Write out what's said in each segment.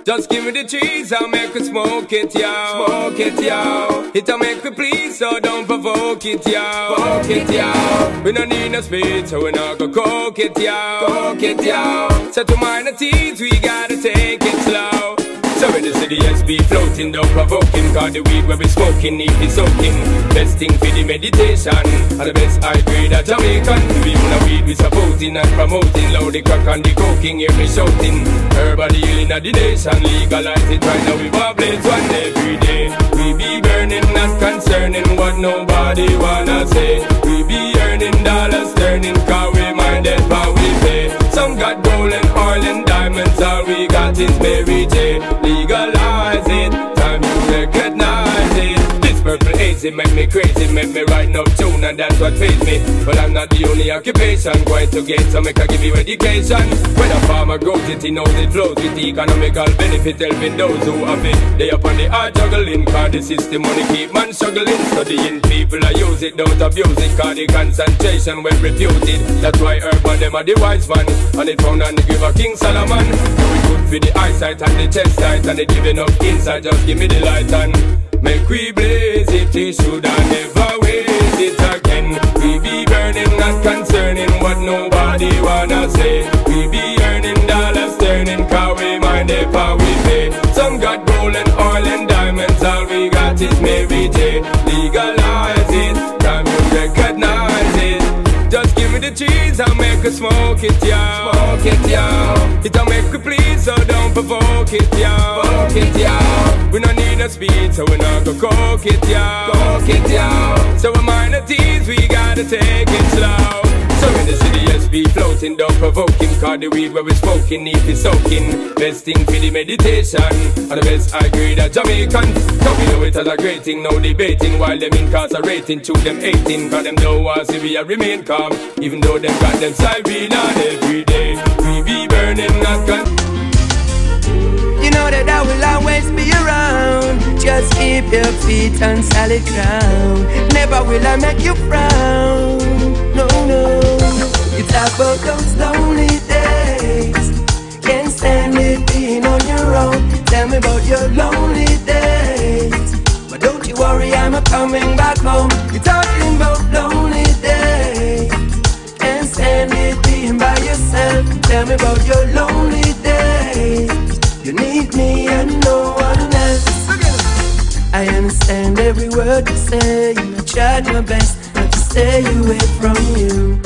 Just give me the cheese, I'll make it smoke it, yo. Smoke it, yo. It'll make me please, so don't provoke it, yo. Provoke it, yo. We don't need no speed, so we not go coke it, yo. Coke it, yo. So to minor teas, we gotta take it slow. So when the city SB floating, don't provoking, cause the weed where we smoking need be soaking. Best thing for the meditation, and the best high grade of Jamaican. Even the weed we supporting and promoting, loud the crack and the coking, hear me shouting. Herbal healing of the nation, legalize it right now, we want blaze one every day. We be burning, not concerning what nobody wanna say. We be earning dollars, turning, cause we minded how we pay. Some got gold and oil and diamonds, all we got is Mary J. Legalize it, time you recognize it. This purple haze, it make me crazy, make me write no tune, and that's what pays me. But I'm not the only occupation, going to get so make I give you education. When a farmer grows it, he knows it flows with economical benefit, helping those who have it. They up on the hard juggling, cause the system money keep man struggling. Studying people, I use it, don't abuse it, cause the concentration when refuted. That's why urban them are the wise man, and it found on the grave of King Solomon. So we good for the eyesight and the chest sight, and they giving up inside, just give me the light and make we blaze it, it should I never waste it again. We be burning, not concerning what nobody wanna say. We be earning dollars, turning, cause we mind it how we pay. Some got gold and oil and diamonds, all we got is Mary J. Legalize it, time you recognize it. Just give me the cheese, I'll make her smoke it, yo. Smoke it, yo. It'll make you please, so don't provoke it, yo. Provoke it, yo. We don't need no speed, so we not go coke it, yo. Coke it, yo. So we minor teas, we gotta take it slow. So in the city SB floating, don't provoke him, cause the weed where we smoking need be soaking. Best thing for the meditation, and the best high grade of Jamaican. So we know it as a great thing, no debating, while them incarcerating, to them 18, cause them don't want to see we remain calm. Even though them got them siren on every day, we be burning, not gun. You know that I will always be around. Just keep your feet on solid ground. Never will I make you frown. No, no. You talk about those lonely days. Can't stand it being on your own. Tell me about your lonely days. But don't you worry, I'm a coming back home. You're talking about lonely days. Can't stand it being by yourself. Tell me about your lonely days. You need me and no one else. I understand every word you say, and I tried my best not to stay away from you.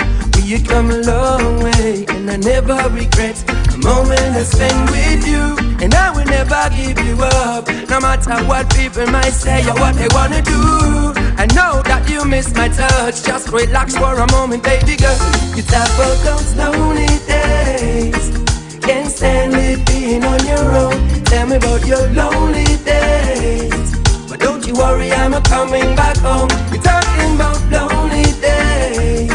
You come a long way, and I never regret a moment I spent with you. And I will never give you up, no matter what people might say or what they wanna do. I know that you miss my touch, just relax for a moment, baby girl. You talk about those lonely days. Can't stand it being on your own. Tell me about your lonely days. But don't you worry, I'm a coming back home. You're talking about lonely days.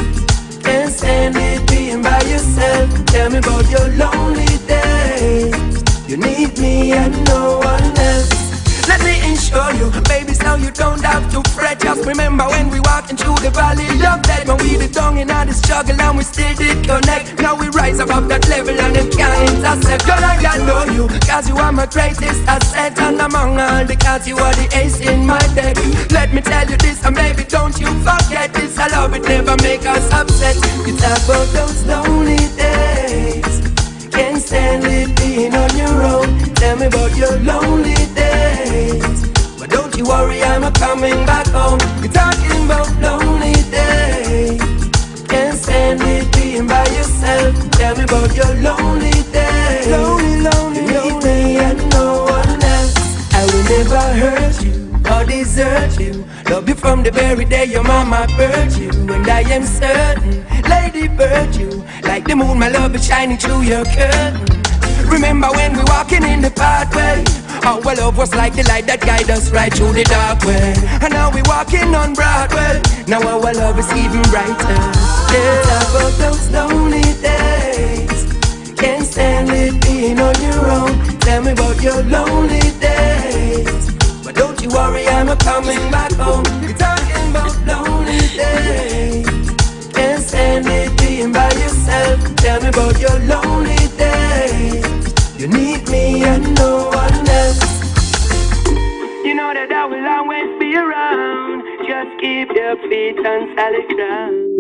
Can't stand it being by yourself. Tell me about your lonely days. You need me and no one else. Let me ensure you, baby, so you don't have to fret. Just remember when we walking through the valley of death, when we the down in all the struggle and we still did connect. Now we rise above that level and them can't intercept. Girl, I got know you, cause you are my greatest asset. And among all the cards, you are the ace in my deck. Let me tell you this, and baby, don't you forget this. I love it, never make us upset. You talk about those lonely days. Can't stand it being on your own. Tell me about your lonely days. But don't you worry, I'm a coming back home. You're talking about lonely days. Can't stand it being by yourself. Tell me about your lonely days. Lonely, lonely, you need me and no one else. I will never hurt you or desert you. Love you from the very day your mama birthed you. And I am certain, Lady Bird, you like the moon, my love is shining through your curtain. Remember when we walking in the pathway, our love was like the light that guide us right through the dark way. And now we walking on Broadway, now our love is even brighter. Yeah, talk about those lonely days. Can't stand it being on your own. Tell me about your lonely days. But don't you worry, I'm a coming back home. You're talking about lonely days. Can't stand it being by yourself. Tell me about your lonely days. just keep your feet on solid ground.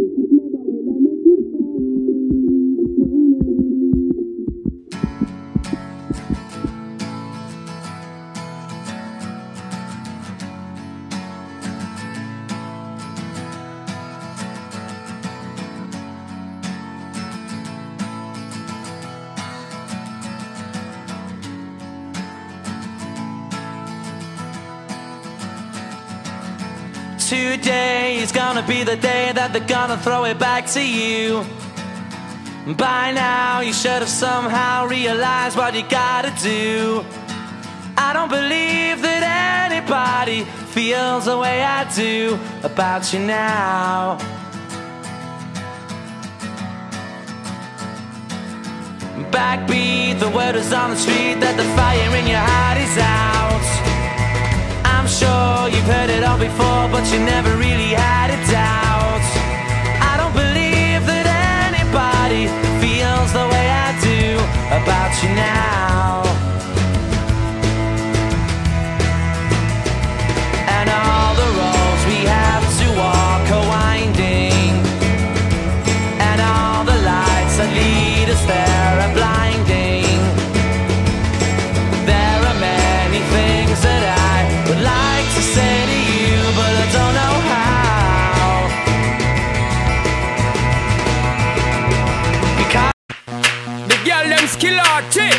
Today is gonna be the day that they're gonna throw it back to you. By now you should have somehow realized what you gotta do. I don't believe that anybody feels the way I do about you now. Backbeat, the word is on the street that the fire in your heart is out. I'm sure you've heard it all before, but you never really had a doubt. I don't believe that anybody feels the way I do about you now. And all the roads we have to walk are winding, and all the lights that lead us there are blinding. There are many things that I would like to say to you, but I don't know how. Because the girl them skill arty.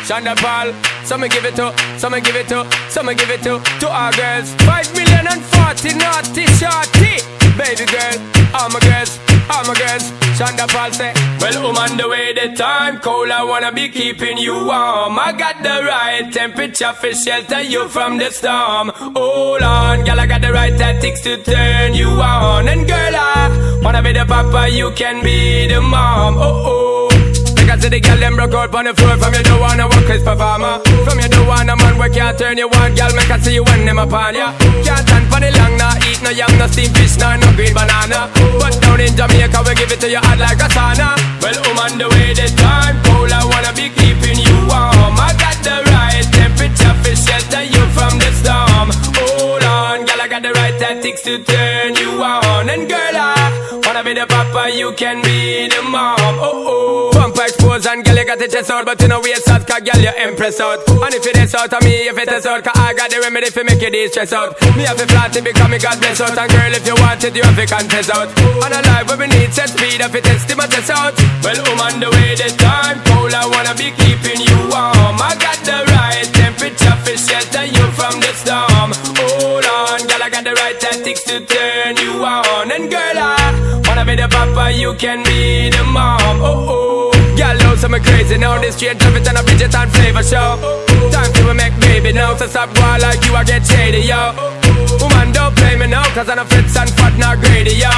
Shonda Paul, some give it to, some give it to, some give it to our girls. 5,040,000 naughty shorty. Baby girl, all my girls, all my girls. Shonda Paul say, well, on the way the time cold, I wanna be keeping you warm. I got the right temperature for shelter you from the storm. Hold on, girl, I got the right tactics to turn you on. And girl, I wanna be the papa, you can be the mom. Oh. Because the girl them broke out on the floor. From you don't wanna work as performer. From you don't want a man where can't turn you on. Girl, make I see you when them upon ya. Can't stand for the long, nah eat no yam, no steamed fish, nah no green banana. But down in Jamaica we give it to you hot like a sauna. Well, on the way the time cold, I wanna be keeping you warm. I got the right temperature for shelter you from the storm. Hold on, girl, I got the right tactics to turn you on. And girl, I wanna be the papa, you can be the mom. Oh. Pump expose and girl, you got the chest out, but you know waist out, cause girl, you impress out. And if it is out of me, if it is out, cause I got the remedy for make you de-stress out. Me have to flat it because me God bless out. And girl, if you want it, you have to confess out. And a life where we need set speed, if it is to my test out. Well, on the way the time cold, I wanna be keeping you warm. I got the right temperature for shelter you from the storm. Hold on, girl, I got the right tactics to turn you on. And girl, I wanna be the papa, you can be the mom. Oh. Girl, know some crazy now. This straight love it and a Bridget and flavor show. Time to make baby now. So stop going like you, I get shady, yo. Woman, don't play me now, cause I'm a fits and fat, not greedy, yo.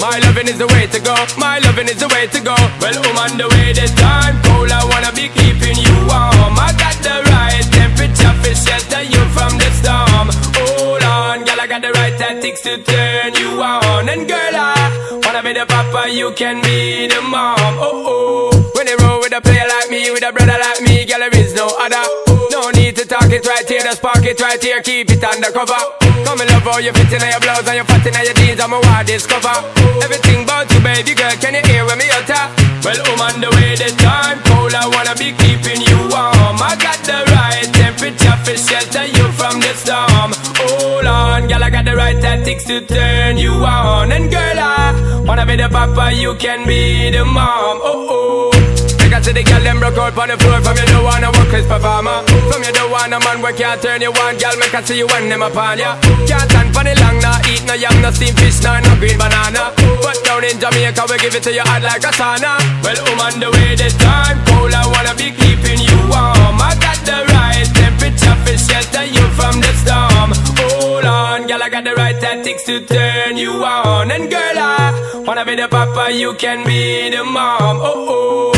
My loving is the way to go. My loving is the way to go. Well, on the way the time cold, I wanna be keeping you warm. I got the right temperature for shelter you from the storm. Hold on, girl, I got the right tactics to turn you on. And girl, I wanna be the papa, you can be the mom. Oh. When they roll with a player like me, with a brother like me, girl, there is no other. No need to talk it right here, just park it right here, keep it undercover. Come and love how you fit in your blouse and you fat in your jeans, I'm a wild discover. Everything about you, baby girl, can you hear when me utter? Well, on the way the time cold, I wanna be keeping you warm. I got the right temperature for shelter you from the storm. Hold on, girl, I got the right tactics to turn you on. And girl, I wanna be the papa, you can be the mom. Oh. Because the girl them broke out on the floor. From you don't wanna work as performer. From you don't want a man where can't turn you on. Girl, make I see you when them upon ya. Can't stand for the long, nah eat no yam, no steamed fish, nah no green banana. But down in Jamaica we give it to you hot like a sauna. Well, on the way the time cold, I wanna be keeping you warm. I got the right temperature for shelter you from the storm. Hold on, girl, I got the right tactics to turn you on. And girl, I wanna be the papa, you can be the mom. Oh.